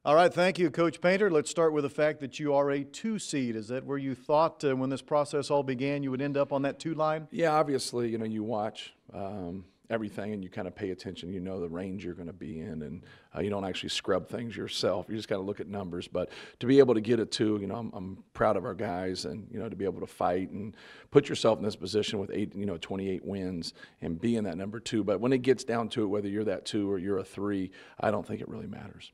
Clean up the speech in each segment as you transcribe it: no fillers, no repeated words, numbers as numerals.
All right, thank you, Coach Painter. Let's start with the fact that you are a 2 seed. Is that where you thought when this process all began you would end up on that 2 line? Yeah, obviously, you watch everything and you kind of pay attention. You know the range you're going to be in, and you don't actually scrub things yourself. You just got to look at numbers. But to be able to get a 2, I'm proud of our guys, and to be able to fight and put yourself in this position with 28 wins and be in that number 2. But when it gets down to it, whether you're that 2 or you're a 3, I don't think it really matters.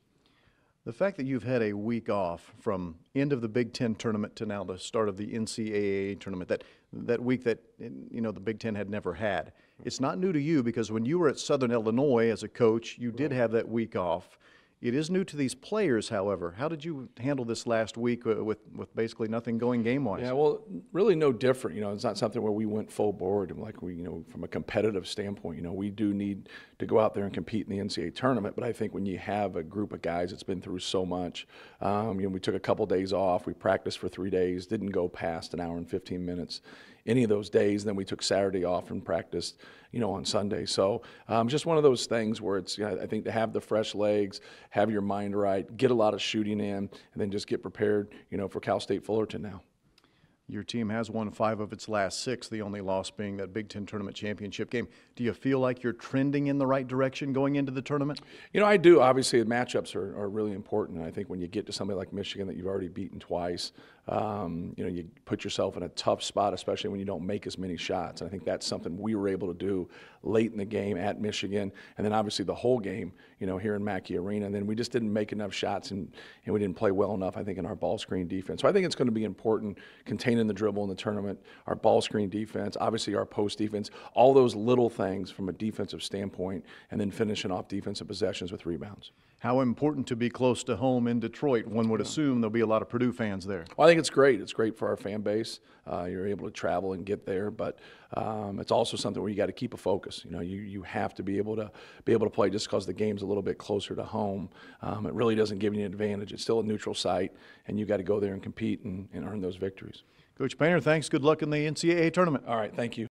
The fact that you've had a week off from end of the Big Ten tournament to now the start of the NCAA tournament, that week that the Big Ten had never had, it's not new to you because when you were at Southern Illinois as a coach, you did have that week off. It is new to these players, however. How did you handle this last week with basically nothing going game-wise? Yeah, well, really no different. It's not something where we went full board and like from a competitive standpoint, we do need to go out there and compete in the NCAA tournament. But I think when you have a group of guys that's been through so much, we took a couple days off. We practiced for 3 days, didn't go past an hour and 15 minutes any of those days. Then we took Saturday off and practiced, on Sunday. So just one of those things where it's, I think to have the fresh legs, have your mind right, get a lot of shooting in, and then just get prepared, for Cal State Fullerton now. Your team has won 5 of its last 6, the only loss being that Big Ten tournament championship game. Do you feel like you're trending in the right direction going into the tournament? I do. Obviously, the matchups are really important. And I think when you get to somebody like Michigan that you've already beaten twice, you put yourself in a tough spot, especially when you don't make as many shots. And I think that's something we were able to do late in the game at Michigan, and then obviously the whole game, here in Mackey Arena. And then we just didn't make enough shots, and we didn't play well enough, I think, in our ball screen defense. So I think it's going to be important containing the dribble in the tournament, our ball screen defense, obviously our post defense, all those little things from a defensive standpoint, and then finishing off defensive possessions with rebounds. How important to be close to home in Detroit? One would assume there'll be a lot of Purdue fans there. Well, I think it's great. It's great for our fan base. You're able to travel and get there, but it's also something where you got to keep a focus. You have to be able to play just because the game's a little bit closer to home. It really doesn't give you an advantage. It's still a neutral site, and you got to go there and compete and earn those victories. Coach Painter, thanks. Good luck in the NCAA tournament. All right, thank you.